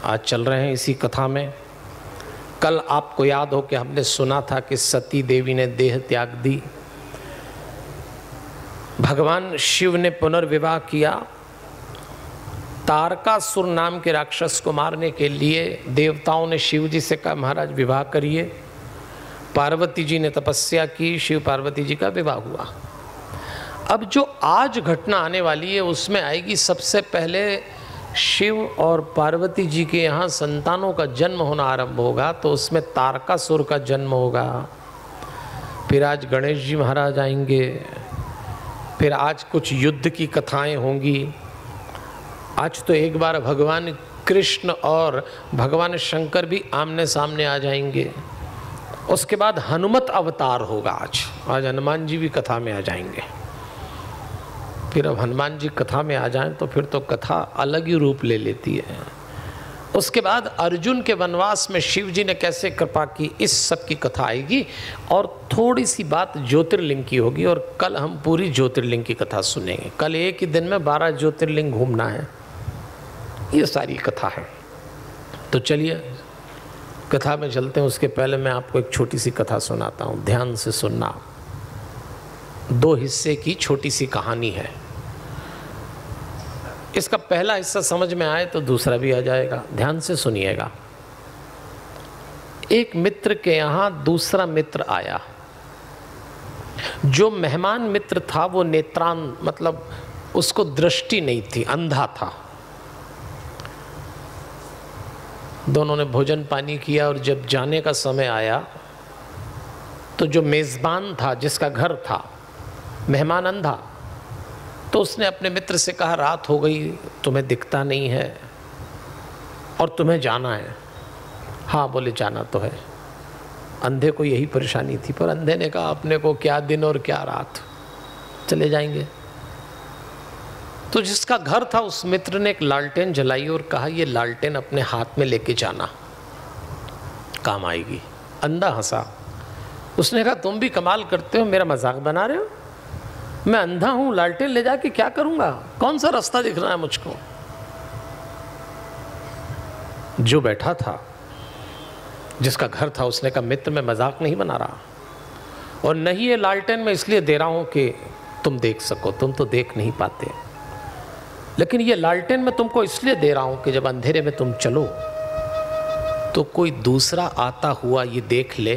आज चल रहे हैं इसी कथा में। कल आपको याद हो कि हमने सुना था कि सती देवी ने देह त्याग दी, भगवान शिव ने पुनर्विवाह किया, तारकासुर नाम के राक्षस को मारने के लिए देवताओं ने शिव जी से कहा महाराज विवाह करिए। पार्वती जी ने तपस्या की, शिव पार्वती जी का विवाह हुआ। अब जो आज घटना आने वाली है उसमें आएगी सबसे पहले शिव और पार्वती जी के यहाँ संतानों का जन्म होना आरंभ होगा, तो उसमें तारकासुर का जन्म होगा। फिर आज गणेश जी महाराज आएंगे, फिर आज कुछ युद्ध की कथाएं होंगी। आज तो एक बार भगवान कृष्ण और भगवान शंकर भी आमने सामने आ जाएंगे। उसके बाद हनुमत अवतार होगा। आज हनुमान जी भी कथा में आ जाएंगे। फिर अब हनुमान जी कथा में आ जाएं तो फिर तो कथा अलग ही रूप ले लेती है। उसके बाद अर्जुन के वनवास में शिव जी ने कैसे कृपा की, इस सब की कथा आएगी। और थोड़ी सी बात ज्योतिर्लिंग की होगी, और कल हम पूरी ज्योतिर्लिंग की कथा सुनेंगे। कल एक ही दिन में 12 ज्योतिर्लिंग घूमना है, ये सारी कथा है। तो चलिए कथा में चलते हैं। उसके पहले मैं आपको एक छोटी सी कथा सुनाता हूँ, ध्यान से सुनना। 2 हिस्से की छोटी सी कहानी है। इसका पहला हिस्सा समझ में आए तो दूसरा भी आ जाएगा। ध्यान से सुनिएगा। एक मित्र के यहाँ दूसरा मित्र आया। जो मेहमान मित्र था वो नेत्रान, मतलब उसको दृष्टि नहीं थी, अंधा था। दोनों ने भोजन पानी किया और जब जाने का समय आया तो जो मेज़बान था, जिसका घर था, मेहमान अंधा, तो उसने अपने मित्र से कहा रात हो गई, तुम्हें दिखता नहीं है और तुम्हें जाना है। हाँ बोले जाना तो है। अंधे को यही परेशानी थी, पर अंधे ने कहा अपने को क्या दिन और क्या रात, चले जाएंगे। तो जिसका घर था उस मित्र ने एक लालटेन जलाई और कहा ये लालटेन अपने हाथ में लेके जाना, काम आएगी। अंधा हंसा। उसने कहा तुम भी कमाल करते हो, मेरा मजाक बना रहे हो? मैं अंधा हूं, लालटेन ले जाके क्या करूंगा? कौन सा रास्ता दिख रहा है मुझको? जो बैठा था, जिसका घर था, उसने कहा मित्र मैं मजाक नहीं बना रहा, और नहीं ये लालटेन मैं इसलिए दे रहा हूं कि तुम देख सको, तुम तो देख नहीं पाते, लेकिन ये लालटेन मैं तुमको इसलिए दे रहा हूं कि जब अंधेरे में तुम चलो तो कोई दूसरा आता हुआ ये देख ले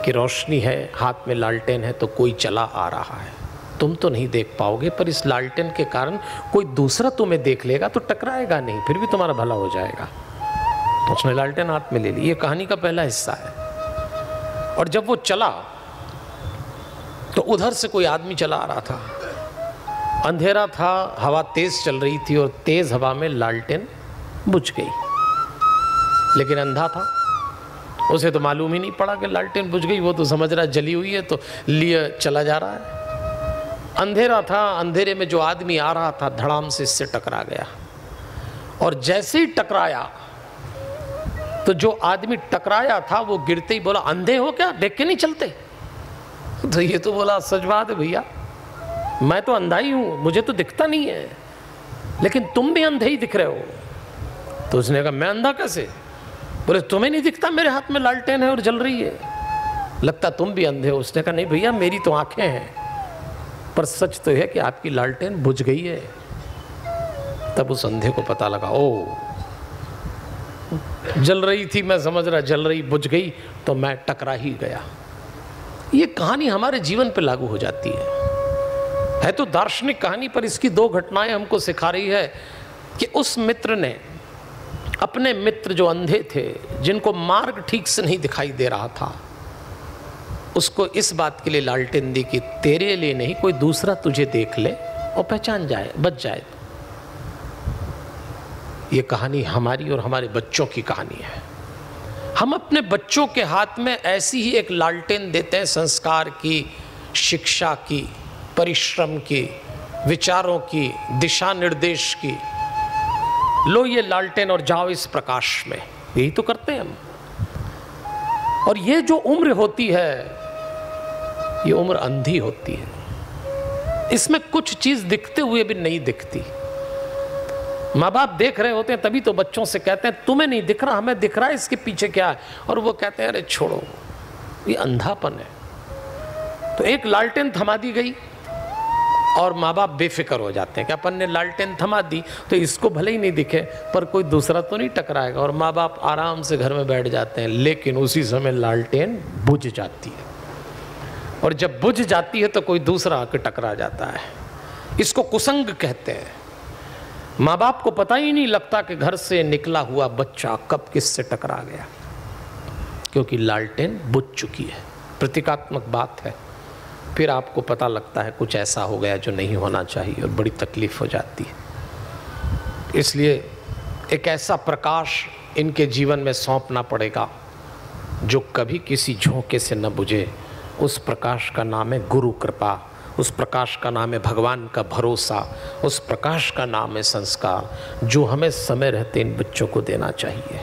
कि रोशनी है, हाथ में लालटेन है, तो कोई चला आ रहा है। तुम तो नहीं देख पाओगे, पर इस लालटेन के कारण कोई दूसरा तुम्हें देख लेगा तो टकराएगा नहीं, फिर भी तुम्हारा भला हो जाएगा। तो उसने लालटेन हाथ में ले ली। ये कहानी का पहला हिस्सा है। और जब वो चला तो उधर से कोई आदमी चला आ रहा था। अंधेरा था, हवा तेज चल रही थी और तेज हवा में लालटेन बुझ गई। लेकिन अंधा था, उसे तो मालूम ही नहीं पड़ा कि लालटेन बुझ गई। वो तो समझ रहा जली हुई है तो लिए चला जा रहा है। अंधेरा था, अंधेरे में जो आदमी आ रहा था धड़ाम से इससे टकरा गया। और जैसे ही टकराया तो जो आदमी टकराया था वो गिरते ही बोला अंधे हो क्या, देख के नहीं चलते? तो ये तो बोला सच बात है भैया, मैं तो अंधा ही हूं, मुझे तो दिखता नहीं है, लेकिन तुम भी अंधे ही दिख रहे हो। तो उसने कहा मैं अंधा कैसे? बोले तुम्हें नहीं दिखता, मेरे हाथ में लालटेन है और जल रही है, लगता तुम भी अंधे हो। उसने कहा नहीं भैया मेरी तो आंखें हैं, पर सच तो है कि आपकी लालटेन बुझ गई है। तब उस अंधे को पता लगा ओ जल रही थी, मैं समझ रहा जल रही, बुझ गई तो मैं टकरा ही गया। ये कहानी हमारे जीवन पे लागू हो जाती है तो दार्शनिक कहानी, पर इसकी 2 घटनाएं हमको सिखा रही है कि उस मित्र ने अपने मित्र जो अंधे थे, जिनको मार्ग ठीक से नहीं दिखाई दे रहा था, उसको इस बात के लिए लालटेन दी कि तेरे लिए नहीं, कोई दूसरा तुझे देख ले और पहचान जाए, बच जाए। ये कहानी हमारी और हमारे बच्चों की कहानी है। हम अपने बच्चों के हाथ में ऐसी ही एक लालटेन देते हैं, संस्कार की, शिक्षा की, परिश्रम की, विचारों की, दिशा निर्देश की। लो ये लालटेन और जाओ इस प्रकाश में, यही तो करते हैं हम। और ये जो उम्र होती है, ये उम्र अंधी होती है। इसमें कुछ चीज दिखते हुए भी नहीं दिखती। माँ बाप देख रहे होते हैं तभी तो बच्चों से कहते हैं तुम्हें नहीं दिख रहा, हमें दिख रहा है इसके पीछे क्या है, और वो कहते हैं अरे छोड़ो ये अंधापन है। तो एक लालटेन थमा दी गई और माँ बाप बेफिक्र हो जाते हैं कि अपन ने लालटेन थमा दी तो इसको भले ही नहीं दिखे पर कोई दूसरा तो नहीं टकराएगा, और माँ बाप आराम से घर में बैठ जाते हैं। लेकिन उसी समय लालटेन बुझ जाती है, और जब बुझ जाती है तो कोई दूसरा आके टकरा जाता है। इसको कुसंग कहते हैं। माँ बाप को पता ही नहीं लगता कि घर से निकला हुआ बच्चा कब किससे टकरा गया, क्योंकि लालटेन बुझ चुकी है। प्रतीकात्मक बात है। फिर आपको पता लगता है कुछ ऐसा हो गया जो नहीं होना चाहिए, और बड़ी तकलीफ हो जाती है। इसलिए एक ऐसा प्रकाश इनके जीवन में सौंपना पड़ेगा जो कभी किसी झोंके से न बुझे। उस प्रकाश का नाम है गुरु कृपा, उस प्रकाश का नाम है भगवान का भरोसा, उस प्रकाश का नाम है संस्कार, जो हमें समय रहते इन बच्चों को देना चाहिए।